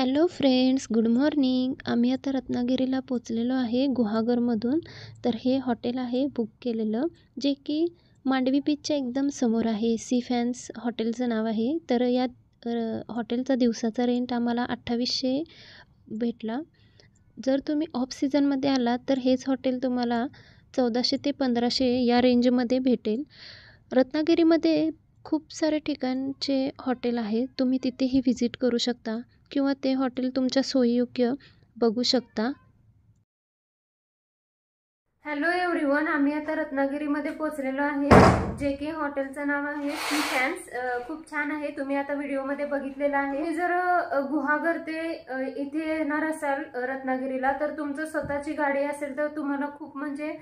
Hello friends, good morning. आम्ही आता रत्नागिरीला पोचलेलो आहे गुहागरमधून. तर हे हॉटेल आहे बुक केलेलं, जे की मांडवी बीचच्या एकदम समोर आहे. सी फॅन्स हॉटेलचं नाव आहे. तर या हॉटेलचा दिवसाचा रेंट आम्हाला 2800 भेटला. जर तुम्ही ऑफ सीझनमध्ये आलात तर हेच हॉटेल तुम्हाला 1400 ते 1500 या रेंजमध्ये भेटेल. रत्नागिरीमध्ये खूप सारे ठिकाणचे हॉटेल आहे, तुम्ही तिथेही व्हिजिट करू शकता किंवा ते हॉटेल तुमच्या सोयीयोग्य बघू शकता. हॅलो एव्हरीवन, आम्ही आता रत्नागिरीमध्ये पोहोचलेलो आहे. जे की हॉटेलचं नाव आहे सी फॅन्स. खूप छान आहे, तुम्ही आता व्हिडिओमध्ये बघितलेलं आहे. तुम्ही जर गुहागर ते इथे येणार असाल रत्नागिरीला, तर तुमचं स्वतःची गाडी असेल तर तुम्हाला खूप म्हणजे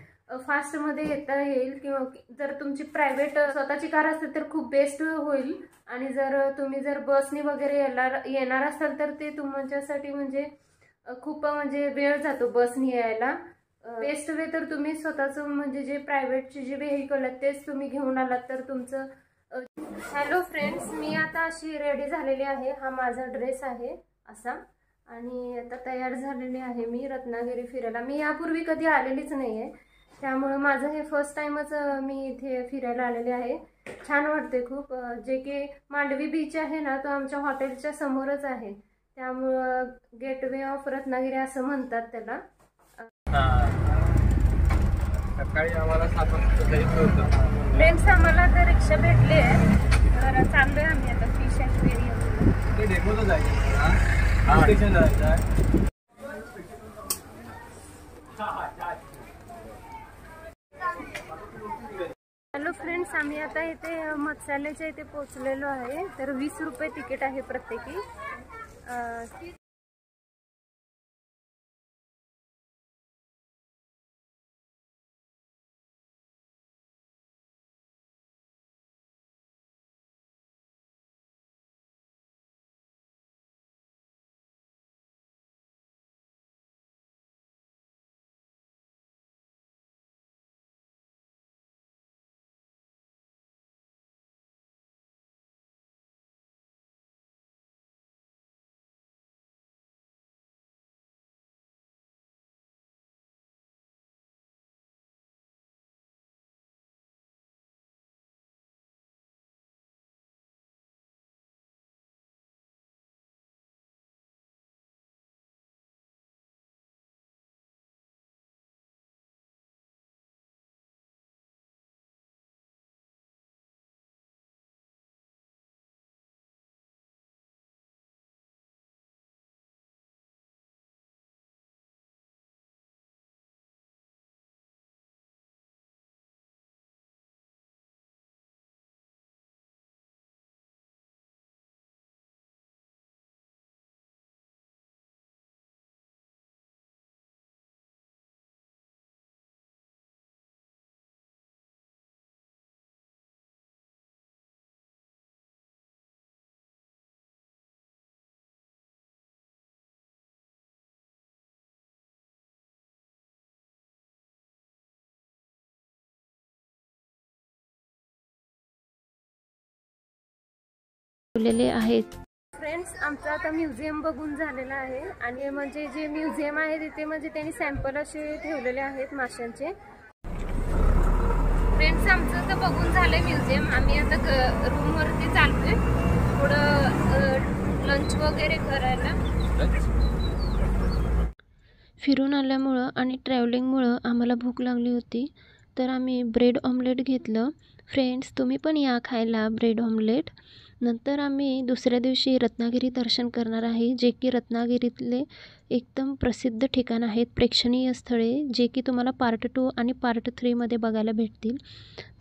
फास्टमध्ये येता येईल. किंवा जर तुमची प्रायव्हेट स्वतःची कार असेल तर खूप बेस्ट होईल. आणि जर तुम्ही बसनी वगैरे येणार असाल तर ते तुमच्यासाठी म्हणजे खूप म्हणजे वेळ जातो बसनी यायला. बेस्ट वे तर तुम्ही स्वतःचं म्हणजे जे प्रायव्हेटचे जे व्हेकल आहेत तेच तुम्ही घेऊन आलात तर तुमचं. हॅलो फ्रेंड्स, मी आता अशी रेडी झालेली आहे. हा माझा ड्रेस आहे असा, आणि आता तयार झालेली आहे मी रत्नागिरी फिरायला. मी यापूर्वी कधी आलेलीच नाही आहे, त्यामुळे माझं हे फर्स्ट टाइमच मी इथे फिरायला आलेले आहे. छान वाटते खूप. जे की मांडवी बीच आहे ना, तो आमच्या हॉटेलच्या समोरच आहे, त्यामुळं गेटवे ऑफ रत्नागिरी असं म्हणतात त्याला. सकाळी आम्हाला 7 वाजता जायचं होतं. फ्रेंड्स, आम्हाला तर रिक्षा भेटली आहे, तर चाललोय आम्ही आता फिश ॲक्वेरियम. ते डेपोला जायचं हां स्टेशन जायचं आहे. हॅलो फ्रेंड्स, आम्ही आता इथे मत्स्यालयाच्या इथे पोहोचलेलो आहे. तर 20 रुपये तिकीट आहे प्रत्येकी. ठेवलेले आहेत. फ्रेंड्स, आमचं आता म्युझियम बघून झालेलं आहे, आणि म्हणजे जे म्युझियम आहे तिथे म्हणजे त्यांनी सॅम्पल असे ठेवलेले आहेत माशांचे. फ्रेंड्स, आमचं आता बघून झालंय म्युझियम. आम्ही आता रूमवरती चाललोय थोडं लंच वगैरे करायला. फिरून आल्यामुळं आणि ट्रॅव्हलिंगमुळं आम्हाला भूक लागली होती, तर आम्ही ब्रेड ऑमलेट घेतलं. फ्रेंड्स, तुम्ही पण या खायला ब्रेड ऑमलेट. नंतर आम्ही दुसऱ्या दिवशी रत्नागिरी दर्शन करणार आहे, जे की रत्नागिरीतले एकदम प्रसिद्ध ठिकाण आहेत, प्रेक्षणीय स्थळे, जे की तुम्हाला पार्ट 2 आणि पार्ट 3मध्ये बघायला भेटतील.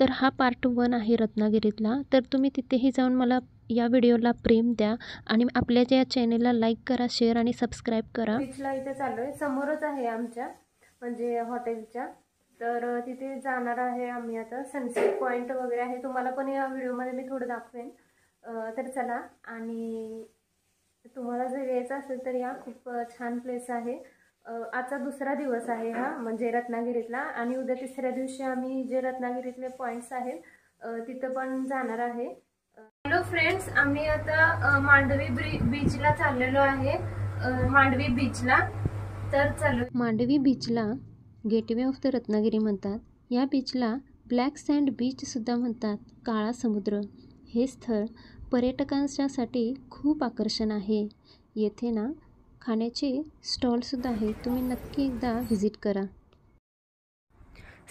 तर हा पार्ट 1 आहे रत्नागिरीतला. तर तुम्ही तिथेही जाऊन मला या व्हिडिओला प्रेम द्या आणि आपल्या या चॅनेलला लाईक करा, शेअर आणि सबस्क्राईब करा. बीचला इथे चाललोय, समोरच आहे आमच्या म्हणजे हॉटेलच्या. तर तिथे जाणार आहे आम्ही आता. सनसेट पॉईंट वगैरे आहे, तुम्हाला पण या व्हिडिओमध्ये मी थोडं दाखवेन. तर चला, आणि तुम्हाला जर यायचं असेल तर या, खूप छान प्लेस आहे. आजचा दुसरा दिवस आहे हा म्हणजे रत्नागिरीतला, आणि उद्या तिसऱ्या दिवशी आम्ही जे रत्नागिरीतले पॉईंट्स आहेत तिथं पण जाणार आहे. हॅलो फ्रेंड्स, आम्ही आता मांडवी बीचला चाललेलो आहे. मांडवी बीचला. तर चलो. मांडवी बीचला गेटवे ऑफ द रत्नागिरी म्हणतात. या बीचला ब्लॅक सँड बीचसुद्धा म्हणतात, काळा समुद्र. हे स्थळ पर्यटकांच्यासाठी खूप आकर्षण आहे. येथे ना खाण्याचे स्टॉलसुद्धा आहेत, तुम्ही नक्की एकदा व्हिजिट करा.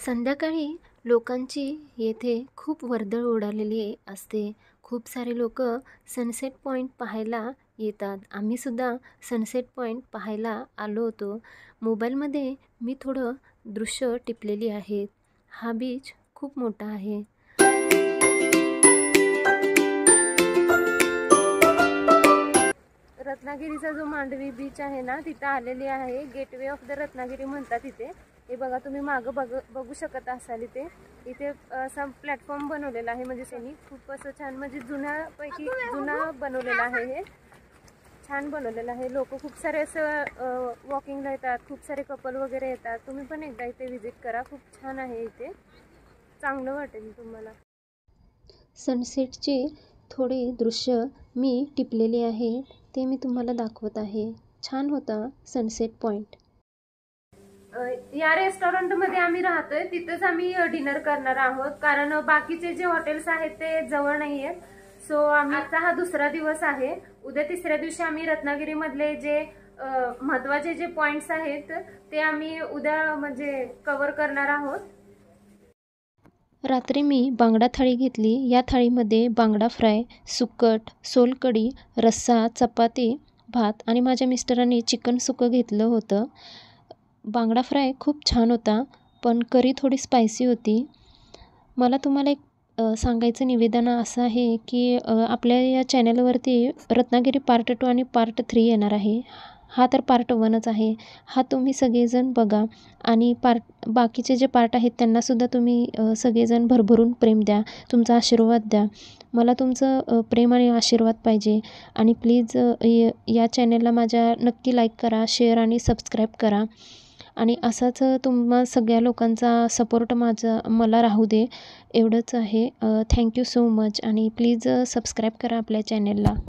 संध्याकाळी लोकांची येथे खूप वर्दळ उडालेली असते. खूप सारे लोक सनसेट पॉईंट पाहायला येतात. आम्हीसुद्धा सनसेट पॉईंट पाहायला आलो होतो. मोबाईलमध्ये मी थोडं दृश्य टिपलेली आहेत. हा बीच खूप मोठा आहे. रत्नागिरीचा जो मांडवी बीच आहे ना, तिथं आलेली आहे. गेटवे ऑफ द रत्नागिरी म्हणतात इथे. हे बघा, तुम्ही मागं बघू शकत असाल. इथे असा प्लॅटफॉर्म बनवलेला आहे. म्हणजे त्यांनी खूप असं छान, म्हणजे जुना बनवलेला आहे. हे छान बनवलेलं आहे. लोक खूप सारे असं वॉकिंगला येतात. खूप सारे कपल वगैरे येतात. तुम्ही पण एकदा इथे व्हिजिट करा. खूप छान आहे. इथे चांगलं वाटेल तुम्हाला. सनसेटचे थोडे दृश्य मी टिपलेले आहे, ते मी तुम्हाला दाखवत आहे. छान होता सनसेट पॉईंट. या रेस्टॉरंटमध्ये आम्ही राहतोय, तिथंच आम्ही डिनर करणार आहोत. कारण बाकीचे जे हॉटेल्स आहेत ते जवळ नाही आहेत. सो आमचा हा दुसरा दिवस आहे. उद्या तिसऱ्या दिवशी आम्ही रत्नागिरीमधले जे महत्त्वाचे जे पॉईंट्स आहेत ते आम्ही उद्या म्हणजे कव्हर करणार आहोत. रात्री मी बांगडा थाळी घेतली. या थाळीमध्ये बांगडा फ्राय, सुकट, सोलकढी, रस्सा, चपाती, भात आणि माझ्या मिस्टरांनी चिकन सुकं घेतलं होतं. बांगडा फ्राय खूप छान होता, पण करी थोडी स्पायसी होती. मला तुम्हाला एक सांगायचं निवेदन असं आहे की आपल्या या चॅनलवरती रत्नागिरी पार्ट 2 आणि पार्ट 3 येणार आहे. हा तर पार्ट 1च आहे. हा तुम्ही सगळेजण बघा आणि बाकीचे जे पार्ट आहेत त्यांनासुद्धा तुम्ही सगळेजण भरभरून प्रेम द्या, तुमचा आशीर्वाद द्या. मला तुमचं प्रेम आणि आशीर्वाद पाहिजे. आणि प्लीज या चॅनलला माझ्या नक्की लाईक करा, शेअर आणि सबस्क्राईब करा. आणि असाच तुम्हा सगळ्या लोकांचा सपोर्ट मला राहू दे, एवढंच आहे. Thank you so much. आणि प्लीज सबस्क्राईब करा आपल्या चॅनलला.